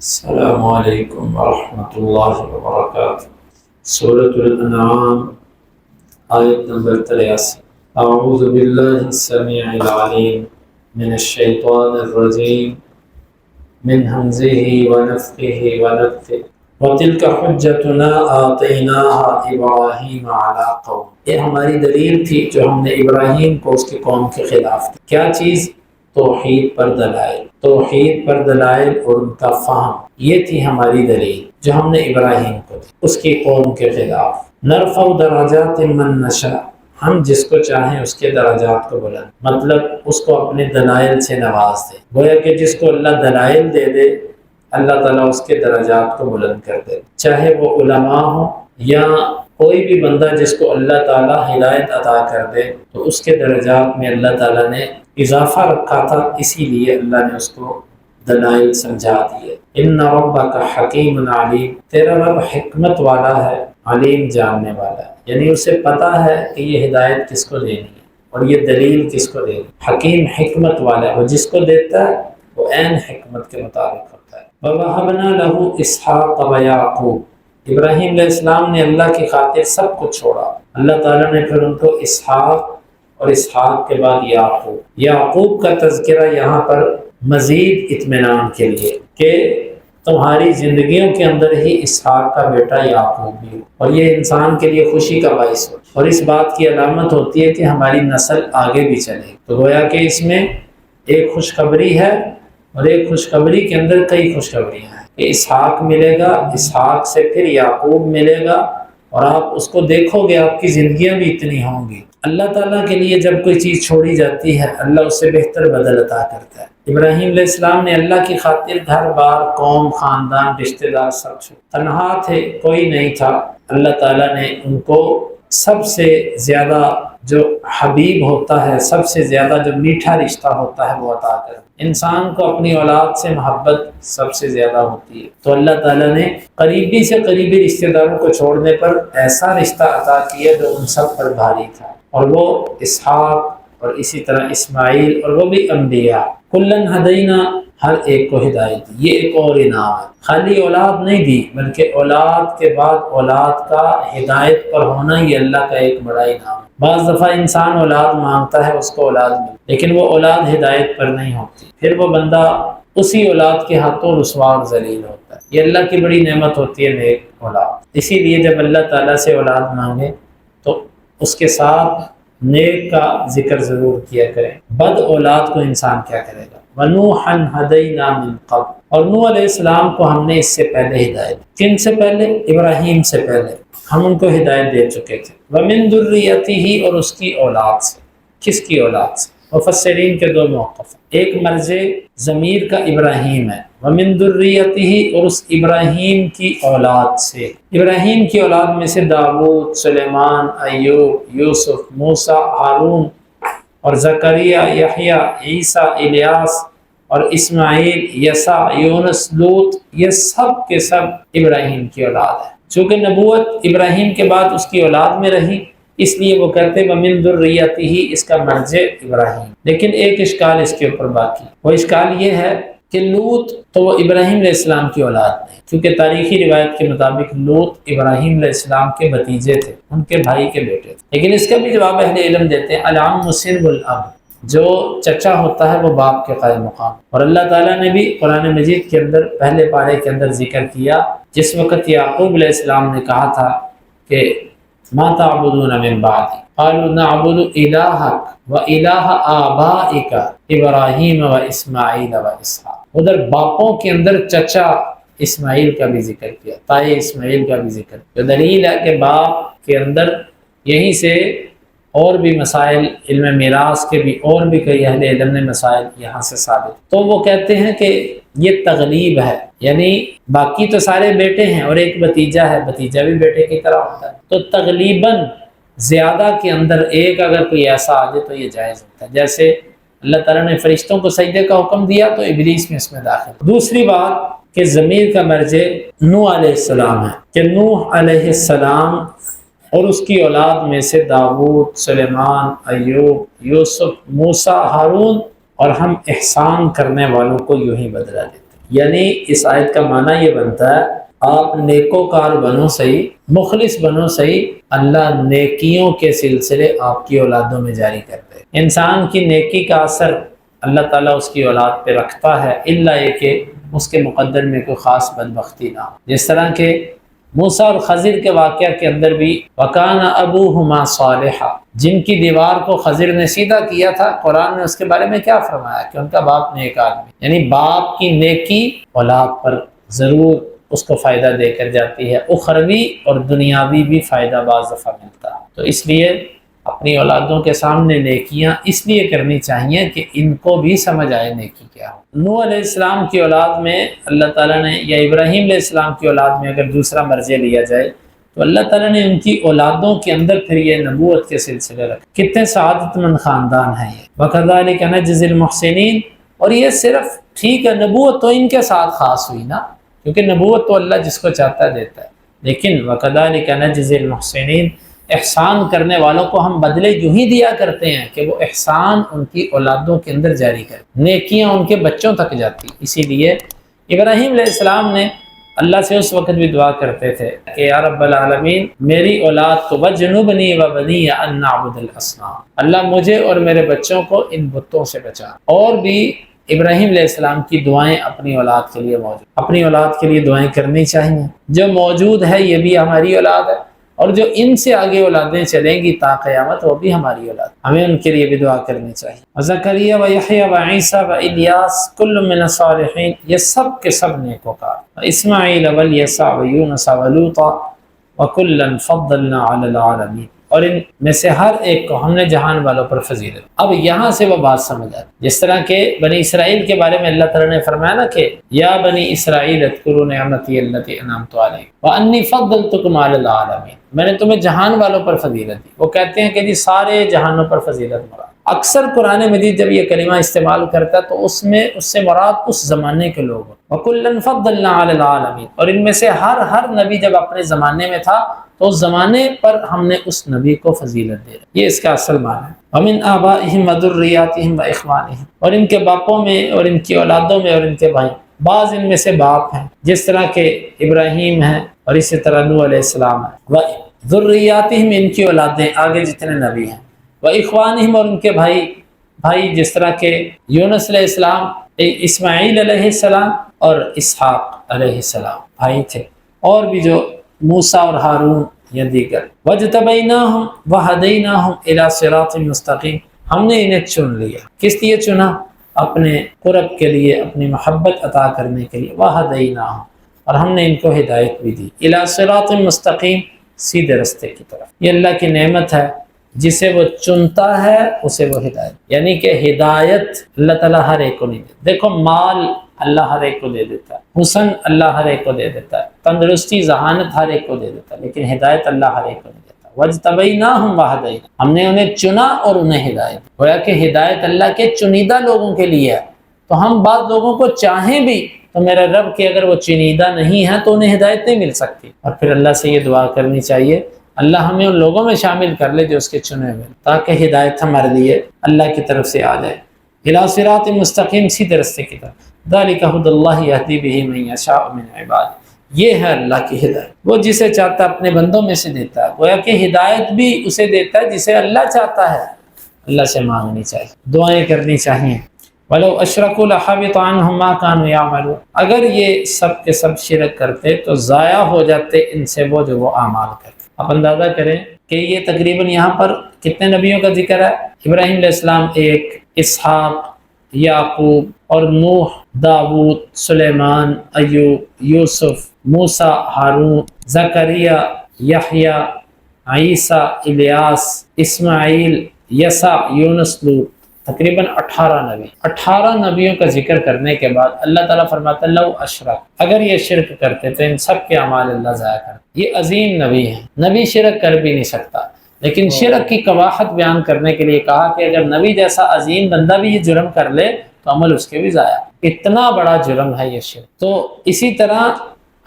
السلام علیکم ورحمۃ اللہ وبرکاتہ۔ سورۃ الانعام آیت نمبر 83۔ اعوذ باللہ السمیع العلیم من الشیطان الرجیم من ہمزہ ونفخہ ونفثہ وَتِلْكَ حُجَّتُنَا آتَيْنَاهَا إِبْرَاهِيمَ عَلَىٰ قَوْمٍ۔ یہ ہماری دلیل تھی جو ہم نے ابراہیم کو اس کی قوم کے خلاف دی۔ کیا چیز؟ توحید پر دلائل، توحید پر دلائل اور ان کا فہم، یہ تھی ہماری دلیل جو ہم نے ابراہیم کو دی اس کی قوم کے خلاف۔ نرفع درجات من نشاء، ہم جس کو چاہیں اس کے درجات کو بلند، مطلب اس کو اپنے دلائل سے نواز دے۔ گویا کہ جس کو اللہ دلائل دے دے اللہ تعالیٰ اس کے درجات کو بلند کر دے، چاہے وہ علماء ہوں یا کوئی بھی بندہ جس کو اللہ تعالیٰ ہدایت عطا کر دے تو اس کے درجات میں اللہ تعالیٰ نے اضافہ رکھا تھا، اسی لیے اللہ نے اس کو دلائل سمجھا دیے۔ ان ربک حکیم علیم، تیرا رب حکمت والا ہے، علیم جاننے والا ہے، یعنی اسے پتہ ہے کہ یہ ہدایت کس کو دینی ہے اور یہ دلیل کس کو دینی ہے۔ حکیم حکمت والا ہے، وہ جس کو دیتا ہے وہ عین حکمت کے مطابق ہوتا ہے۔ وَوَهَبْنَا لَهُ إِسْحَاقَ وَيَعْقُوبَ، ابراہیم علیہ السلام نے اللہ کی خاطر سب کچھ چھوڑا، اللہ تعالیٰ نے پھر ان کو اسحاق اور اسحاق کے بعد یعقوب کا تذکرہ یہاں پر مزید اطمینان کے لیے کہ تمہاری زندگیوں کے اندر ہی اسحاق کا بیٹا یعقوب بھی ہو، اور یہ انسان کے لیے خوشی کا باعث ہو اور اس بات کی علامت ہوتی ہے کہ ہماری نسل آگے بھی چلے۔ تو گویا کہ اس میں ایک خوشخبری ہے اور ایک خوشخبری کے اندر کئی خوشخبریاں ہیں کہ اسحاق ملے گا، اسحاق سے پھر یعقوب ملے گا، اور آپ اس کو دیکھو گے آپ کی زندگیاں بھی اتنی ہوں گی۔ اللہ تعالیٰ کے لیے جب کوئی چیز چھوڑی جاتی ہے اللہ اس سے بہتر بدل عطا کرتا ہے۔ ابراہیم علیہ السلام نے اللہ کی خاطر گھر بار، قوم، خاندان، رشتہ دار سب چھوڑ، تنہا تھے، کوئی نہیں تھا، اللہ تعالیٰ نے ان کو سب سے زیادہ جو حبیب ہوتا ہے، سب سے زیادہ جو میٹھا رشتہ ہوتا ہے وہ عطا کر۔ انسان کو اپنی اولاد سے محبت سب سے زیادہ ہوتی ہے، تو اللہ تعالیٰ نے قریبی سے قریبی رشتہ داروں کو چھوڑنے پر ایسا رشتہ عطا کیا جو ان سب پر بھاری تھا، اور وہ اسحاق اور اسی طرح اسماعیل، اور وہ بھی انبیاء۔ کلن ہدینا، ہر ایک کو ہدایت دی، یہ ایک اور انعام ہے۔ خالی اولاد نہیں دی بلکہ اولاد کے بعد اولاد کا ہدایت پر ہونا یہ اللہ کا ایک بڑا انعام ہے۔ بعض دفعہ انسان اولاد مانگتا ہے، اس کو اولاد ملتی لیکن وہ اولاد ہدایت پر نہیں ہوتی، پھر وہ بندہ اسی اولاد کے ہاتھوں رسوا اور ذلیل ہوتا ہے۔ یہ اللہ کی بڑی نعمت ہوتی ہے نیک اولاد، اسی لیے جب اللہ تعالیٰ سے اولاد مانگے تو اس کے ساتھ نیک کا ذکر ضرور کیا کریں، بد اولاد کو انسان کیا کرے گا۔ وَنُوحًا هَدَيْنَا مِن قَبْلُ، اور نوح علیہ السلام کو ہم نے اس سے پہلے ہدایت دی۔ کن سے پہلے؟ ابراہیم سے پہلے ہم ان کو ہدایت دے چکے تھے۔ وَمِن ذُرِّيَّتِهِ، اور اس کی اولاد سے۔ کس کی اولاد سے؟ مفسرین کے دو موقف، ایک مرج ضمیر کا ابراہیم ہے، وَمِن ذُرِّيَّتِهِ، اور اس ابراہیم کی اولاد سے۔ ابراہیم کی اولاد میں سے داؤد، سلیمان، ایوب، یوسف، موسیٰ، ہارون اور زکریا، یحییٰ، عیسیٰ، الیاس اور اسماعیل، یسع، یونس، لوط، یہ سب کے سب ابراہیم کی اولاد ہے۔ چونکہ نبوت ابراہیم کے بعد اس کی اولاد میں رہی اس لیے وہ کہتے ہیں وَمِن ذُرِّيَّتِهِ، اس کا مرجع ابراہیم۔ لیکن ایک اشکال اس کے اوپر باقی، وہ اشکال یہ ہے کہ لوط تو وہ ابراہیم علیہ السلام کی اولاد نہیں، کیونکہ تاریخی روایت کے مطابق لوط ابراہیم علیہ السلام کے بھتیجے تھے، ان کے بھائی کے بیٹے تھے۔ لیکن اس کا بھی جواب اہل علم دیتے ہیں، العم صلب الاب، جو چچا ہوتا ہے وہ باپ کے قائم مقام، اور اللہ تعالیٰ نے بھی قرآن مجید کے اندر پہلے پارے کے اندر ذکر کیا جس وقت یعقوب علیہ السلام نے کہا تھا کہ ما تعبدون من بعدی قالوا نعبد الہک و الہ آبائک ابراہیم و اسماعیل و اسحاق۔ ادھر باپوں کے اندر چچا اسماعیل کا بھی ذکر کیا، تائے اسماعیل کا بھی ذکر کیا، دلیل ہے کہ باپ کے اندر یہیں سے اور بھی مسائل علم میراث کے بھی اور بھی کئی اہل علم نے مسائل یہاں سے ثابت۔ تو وہ کہتے ہیں کہ یہ تغلیب ہے، یعنی باقی تو سارے بیٹے ہیں اور ایک بھتیجا ہے، بھتیجا بھی بیٹے کی طرح ہوتا ہے، تو تغلیباً زیادہ کے اندر ایک اگر کوئی ایسا آ جائے تو یہ جائز ہوتا ہے۔ جیسے اللہ تعالیٰ نے فرشتوں کو سجدے کا حکم دیا تو ابلیس میں اس میں داخل۔ دوسری بات کہ ضمیر کا مرجع نوح علیہ السلام ہے، کہ نوح علیہ السلام اور اس کی اولاد میں سے داؤد، سلیمان، ایوب، یوسف، موسیٰ، ہارون، اور ہم احسان کرنے والوں کو یوں ہی بدلہ دیتے ہیں۔ یعنی اس آیت کا معنی یہ بنتا ہے آپ نیکوکار بنو صحیح، مخلص بنو صحیح، اللہ نیکیوں کے سلسلے آپ کی اولادوں میں جاری کرتے ہیں۔ انسان کی نیکی کا اثر اللہ تعالیٰ اس کی اولاد پہ رکھتا ہے، الا یہ کہ اس کے مقدر میں کوئی خاص بدبختی نہ ہو۔ جس طرح کہ موسیٰ اور خضر کے واقعہ کے اندر بھی وَكَانَ أَبُوهُمَا صَالِحًا، جن کی دیوار کو خضر نے سیدھا کیا تھا، قرآن نے اس کے بارے میں کیا فرمایا کہ ان کا باپ نیک آدمی، یعنی باپ کی نیکی اولاد پر ضرور اس کو فائدہ دے کر جاتی ہے، اخروی اور دنیاوی بھی فائدہ بعض دفعہ ملتا ہے۔ تو اس لیے اپنی اولادوں کے سامنے نیکیاں اس لیے کرنی چاہیے کہ ان کو بھی سمجھ آئے نیکی کیا ہو۔ نوح علیہ السلام کی اولاد میں اللہ تعالیٰ نے، یا ابراہیم علیہ السلام کی اولاد میں اگر دوسرا مرجع لیا جائے تو اللہ تعالیٰ نے ان کی اولادوں کے اندر پھر یہ نبوت کے سلسلے رکھے۔ کتنے سعادت مند خاندان ہیں یہ۔ وَكَذَلِكَ نَجْزِي الْمُحْسِنِينَ، اور یہ صرف ٹھیک ہے نبوت تو ان کے ساتھ خاص ہوئی نا، کیونکہ نبوت تو اللہ جس کو چاہتا ہے دیتا ہے، لیکن وَكَذَلِكَ نَجْزِي الْمُحْسِنِينَ، احسان کرنے والوں کو ہم بدلے یوں ہی دیا کرتے ہیں کہ وہ احسان ان کی اولادوں کے اندر جاری کریں، نیکیاں ان کے بچوں تک جاتی۔ اسی لیے ابراہیم علیہ السلام نے اللہ سے اس وقت بھی دعا کرتے تھے کہ یا رب العالمین میری اولاد کو وَجْنُبْنِي وَبَنِيَّ أَن نَعْبُدَ الْأَصْنَامَ، اللہ مجھے اور میرے بچوں کو ان بتوں سے بچا۔ اور بھی ابراہیم علیہ السلام کی دعائیں اپنی اولاد کے لیے موجود، اپنی اولاد کے لیے دعائیں کرنی چاہیے۔ جو موجود ہے یہ بھی ہماری اولاد ہے، اور جو ان سے آگے اولادیں چلیں گی تا قیامت وہ بھی ہماری اولاد، ہمیں ان کے لیے بھی دعا کرنی چاہیے۔ وزکریا و یحییٰ و عیسیٰ و الیاس کل من الصالحین، یہ سب کے سب نیکوکار، اسماعیل و الیسع و یونس و لوطا وکلا فضلنا علی العالمین، اور ان میں سے ہر ایک کو ہم نے جہان والوں پر فضیلت۔ اب یہاں سے وہ بات سمجھ آتی، جس طرح کہ بنی اسرائیل کے بارے میں اللہ تعالیٰ نے فرمایا نا کہ یا بنی اسرائیل اذکروا نعمتی التی انعمت علیکم وانی فضلتکم علی العالمین، میں نے تمہیں جہان والوں پر فضیلت دی۔ وہ کہتے ہیں کہ جی سارے جہانوں پر فضیلت مراد۔ اکثر قرآن مجید جب یہ کلمہ استعمال کرتا تو اس میں اس سے مراد اس زمانے کے لوگ، وَكُلًّا فَضَّلْنَا عَلَى الْعَالَمِينَ، اور ان میں سے ہر نبی جب اپنے زمانے میں تھا تو اس زمانے پر ہم نے اس نبی کو فضیلت دے رہی، یہ اس کا اصل معنی ہے۔ وَمِنْ آبَائِهِمْ وَذُرِّيَّاتِهِمْ وَإِخْوَانِهِمْ، اور ان کے باپوں میں اور ان کی اولادوں میں اور ان کے بھائی، بعض ان میں سے باپ ہیں جس طرح کہ ابراہیم ہیں اور اسی طرح نوح علیہ السلام ہے، وَذُرِّيَّاتِهِمْ ان کی اولادیں آگے جتنے نبی ہیں، وَإِخْوَانِهِمْ اور ان کے بھائی جس طرح کہ یونس علیہ السلام، اسماعیل علیہ السلام اور اسحاق علیہ السلام بھائی تھے، اور بھی جو موسیٰ اور ہارون یا دیگر۔ وَاجْتَبَيْنَاهُمْ وَهَدَيْنَاهُمْ إِلَى صِرَاطٍ مُسْتَقِيمٍ، ہم نے انہیں چن لیا، کس لیے چنا؟ اپنے قرب کے لیے، اپنی محبت عطا کرنے کے لیے، وَهَدَيْنَاهُمْ، اور ہم نے ان کو ہدایت بھی دی، إِلَى صِرَاطٍ مُسْتَقِيمٍ، سیدھے رستے کی طرف۔ یہ اللہ کی نعمت ہے، جسے وہ چنتا ہے اسے وہ ہدایت، یعنی کہ ہدایت اللہ تعالیٰ ہر ایک کو نہیں دیتا۔ دیکھو مال اللہ ہر ایک کو دے دیتا ہے، حسن اللہ ہر ایک کو دے دیتا ہے، تندرستی ذہانت ہر ایک کو دے دیتا ہے، لیکن ہدایت اللہ ہر ایک کو نہیں دیتا۔ وَاجْتَبَيْنَاهُمْ وَهَدَيْنَاهُمْ، ہم نے انہیں چنا اور انہیں ہدایت، گویا کہ ہدایت اللہ کے چنیدہ لوگوں کے لیے ہے۔ تو ہم بعض لوگوں کو چاہیں بھی تو میرا رب کہ اگر وہ چنیدہ نہیں ہے تو انہیں ہدایت نہیں مل سکتی، اور پھر اللہ سے یہ دعا کرنی چاہیے اللہ ہمیں ان لوگوں میں شامل کر لے جو اس کے چنے ہوئے، تاکہ ہدایت ہمارے لیے اللہ کی طرف سے آ جائے، اِلیٰ صراط مستقیم، سیدھے راستے کی طرف۔ ذَلِكَ هُدَى اللَّهِ يَهْدِي بِهِ مَن يَشَاءُ مِنْ عِبَادِهِ، یہ ہے اللہ کی ہدایت، وہ جسے چاہتا ہے اپنے بندوں میں سے دیتا ہے، گویا کہ ہدایت بھی اسے دیتا ہے جسے اللہ چاہتا ہے۔ اللہ سے مانگنی چاہیے، دعائیں کرنی چاہیے۔ وَلَوْ أَشْرَكُوا لَحَبِطَ عَنْهُمْ مَا كَانُوا يَعْمَلُونَ، اگر یہ سب کے سب شرک کرتے تو ضائع ہو جاتے ان سے وہ جو وہ اعمال کرتے۔ آپ اندازہ کریں کہ یہ تقریباً یہاں پر کتنے نبیوں کا ذکر ہے؟ ابراہیم علیہ السلام ایک، اسحاق، یعقوب اور نوح، داؤد، سلیمان، ایوب، یوسف، موسیٰ، ہارون، زکریا، یحییٰ، عیسیٰ، الیاس، اسماعیل، یسع، یونس، لوط، تقریباً 18 نبی۔ 18 نبیوں کا ذکر کرنے کے بعد اللہ تعالیٰ فرماتا ہے لو اشرک، اگر یہ شرک کرتے تو ان سب کے اعمال اللہ ضائع کرتے۔ یہ عظیم نبی ہیں، نبی شرک کر بھی نہیں سکتا، لیکن شرک کی قباحت بیان کرنے کے لیے کہا کہ اگر نبی جیسا عظیم بندہ بھی یہ جرم کر لے تو عمل اس کے بھی ضائع، اتنا بڑا جرم ہے یہ شرک۔ تو اسی طرح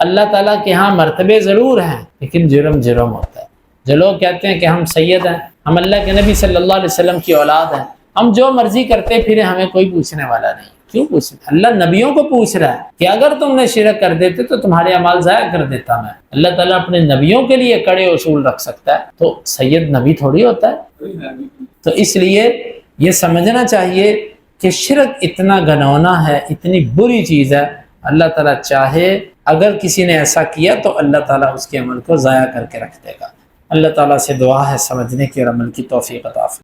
اللہ تعالیٰ کے ہاں مرتبے ضرور ہیں لیکن جرم ہوتا ہے۔ جو لوگ کہتے ہیں کہ ہم سید ہیں، ہم اللہ کے نبی صلی اللہ علیہ وسلم کی اولاد ہیں، ہم جو مرضی کرتے پھریں، ہمیں کوئی پوچھنے والا نہیں، کیوں پوچھ رہے؟ اللہ نبیوں کو پوچھ رہا ہے کہ اگر تم نے شرک کر دیتے تو تمہارے اعمال ضائع کر دیتا میں۔ اللہ تعالیٰ اپنے نبیوں کے لیے کڑے اصول رکھ سکتا ہے، تو سید نبی تھوڑی ہوتا ہے۔ تو اس لیے یہ سمجھنا چاہیے کہ شرک اتنا گھنونا ہے، اتنی بری چیز ہے، اللہ تعالیٰ چاہے اگر کسی نے ایسا کیا تو اللہ تعالیٰ اس کے عمل کو ضائع کر کے رکھ دے گا۔ اللہ تعالیٰ سے دعا ہے سمجھنے کی اور عمل کی توفیق عطا فرمائے۔